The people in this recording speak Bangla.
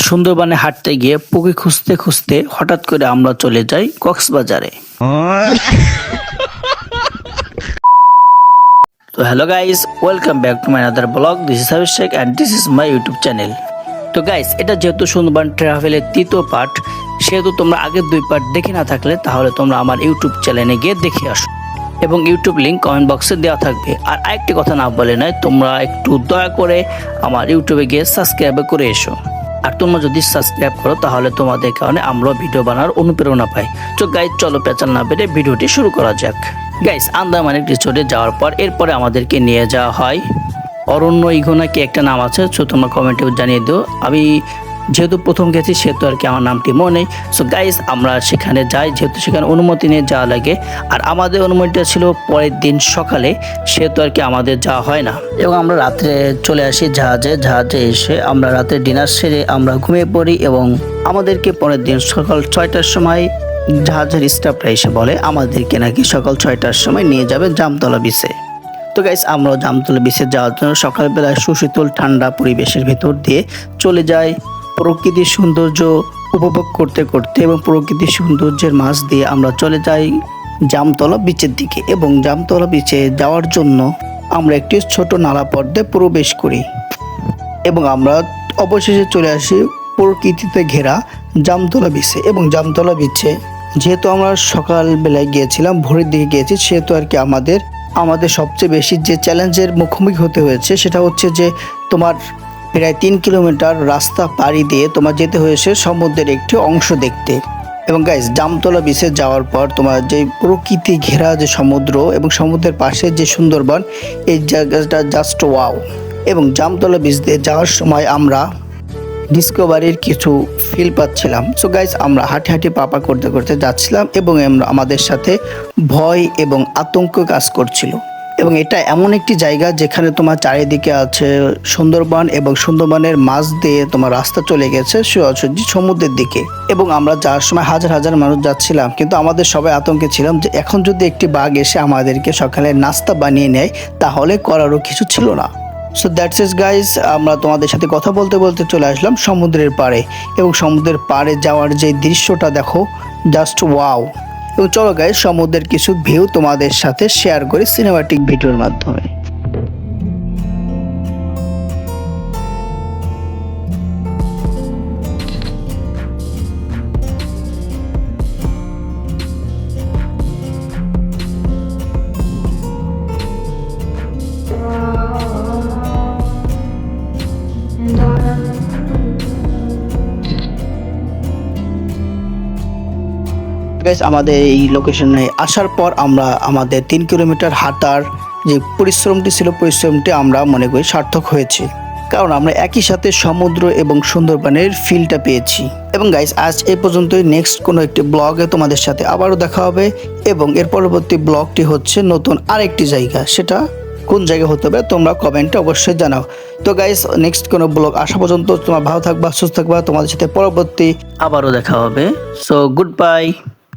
সুন্দরবনে হাঁটতে গিয়ে পুকুর খুঁজতে খুঁজতে হঠাৎ করে আমরা চলে যাই কক্সবাজারে। তো hello guys, welcome back to my other blog. This is Abhishek and this is my YouTube channel. তো গাইস, এটা যেহেতু সুন্দরবন ট্রাভেলের তৃতীয় পার্ট, সেহেতু তোমরা আগের 2 পার্ট দেখে না থাকলে তাহলে তোমরা আমার ইউটিউব চ্যানেলে গিয়ে দেখে আসো, এবং ইউটিউব লিঙ্ক কমেন্ট বক্সে দেওয়া থাকবে। আর আরেকটি কথা না বলে নয়, তোমরা একটু দয়া করে আমার ইউটিউবে গিয়ে সাবস্ক্রাইব করে এসো। আর তোমরা যদি সাবস্ক্রাইব করো তাহলে তোমাদের কারণে আমরা ভিডিও বানানোর অনুপ্রেরণা পাই। তো গাইস, চলো পেঁচাল না বেড়ে ভিডিওটি শুরু করা যাক। গাইস, আন্দামান রিসোর্টে যাওয়ার পর এরপরে আমাদেরকে নিয়ে যাওয়া হয় অরণ্য ইগোনা কি একটা নাম আছে, সো তোমরা কমেন্টে জানিয়ে দিও। আমি যেহেতু প্রথম গেছি সেহেতু আর কি আমার নামটি মনে নেই। সো গাইস, আমরা সেখানে যাই, যেহেতু সেখানে অনুমতি নিয়ে যাওয়া লাগে। আর আমাদের অনুমতিটা ছিল পরের দিন সকালে, সেহেতু আর কি আমাদের যাওয়া হয় না। এবং আমরা রাত্রে চলে আসি জাহাজে এসে আমরা রাতে ডিনার সেরে আমরা ঘুমিয়ে পড়ি, এবং আমাদেরকে পরের দিন সকাল 6টার সময় জাহাজের স্টাফরা এসে বলে আমাদেরকে নাকি সকাল 6টার সময় নিয়ে যাবে জামতলা বিচে। তো গাইস, আমরা জামতলা বিচে যাওয়ার জন্য সকালবেলায় সুশীতল ঠান্ডা পরিবেশের ভেতর দিয়ে চলে যাই, প্রকৃতির সৌন্দর্য উপভোগ করতে করতে, এবং প্রকৃতির সৌন্দর্যের মাঝ দিয়ে আমরা চলে যাই জামতলা বিচের দিকে। এবং জামতলা বিচে যাওয়ার জন্য আমরা একটি ছোট নালা পথে প্রবেশ করি, এবং আমরা অবশেষে চলে আসি প্রকৃতিতে ঘেরা জামতলা বিচে। এবং জামতলা বিচে যেহেতু আমরা সকালবেলায় গিয়েছিলাম, ভোরের দিকে গিয়েছি, সেহেতু আর কি আমাদের সবচেয়ে বেশি যে চ্যালেঞ্জের মুখোমুখি হতে হয়েছে সেটা হচ্ছে যে তোমার প্রায় 3 কিলোমিটার রাস্তা পাড়ি দিয়ে তোমার যেতে হয়েছে সমুদ্রের একটি অংশ দেখতে। এবং গাইস, জামতলা বিচে যাওয়ার পর তোমার যে প্রকৃতি ঘেরা যে সমুদ্র এবং সমুদ্রের পাশে যে সুন্দরবন, এই জায়গাটা জাস্ট ওয়াও। এবং জামতলা বিচ দিয়ে যাওয়ার সময় আমরা ডিসকভারির কিছু ফিল পাচ্ছিলাম। সো গাইস, আমরা হাঁটি পাপা করতে করতে যাচ্ছিলাম, এবং আমাদের সাথে ভয় এবং আতঙ্ক কাজ করছিল। এবং এটা এমন একটি জায়গা যেখানে তোমার চারিদিকে আছে সুন্দরবন, এবং সুন্দরবনের মাঝ দিয়ে তোমার রাস্তা চলে গেছে সোজাসুজি সমুদ্রের দিকে। এবং আমরা যাওয়ার সময় হাজার হাজার মানুষ যাচ্ছিলাম, কিন্তু আমাদের সবাই আতঙ্কে ছিলাম যে এখন যদি একটি বাঘ এসে আমাদেরকে সকালে নাস্তা বানিয়ে নেয় তাহলে করারও কিছু ছিল না। সো দ্যাটস ইট গাইস, আমরা তোমাদের সাথে কথা বলতে বলতে চলে আসলাম সমুদ্রের পাড়ে। এবং সমুদ্রের পাড়ে যাওয়ার যে দৃশ্যটা দেখো, জাস্ট ওয়াও। এবং চলো গাইস, সমুদ্রের কিছু ভিউ তোমাদের সাথে শেয়ার করি সিনেমাটিক ভিডিওর মাধ্যমে। আমাদের এই লোকেশনে আসার পর আমরা আমাদের 3 কিলোমিটার হাঁটার যে পরিশ্রমটি আমরা মনে করি সার্থক হয়েছে, কারণ আমরা একই সাথে সমুদ্র এবং সুন্দরবনের ফিলটা পেয়েছি। এবং গাইস, আজ এই পর্যন্তই। নেক্সট কোনো একটি ব্লগে তোমাদের সাথে আবারও দেখা হবে, এবং এর পরবর্তী ব্লগটি হচ্ছে নতুন আরেকটি জায়গা। সেটা কোন জায়গা হতে হবে তোমরা কমেন্টে অবশ্যই জানাও। তো গাইস, নেক্সট কোনো ব্লগ আসা পর্যন্ত তোমরা ভালো থাকবা, সুস্থ থাকবা। তোমাদের সাথে পরবর্তী আবারও দেখা হবে। So good bye.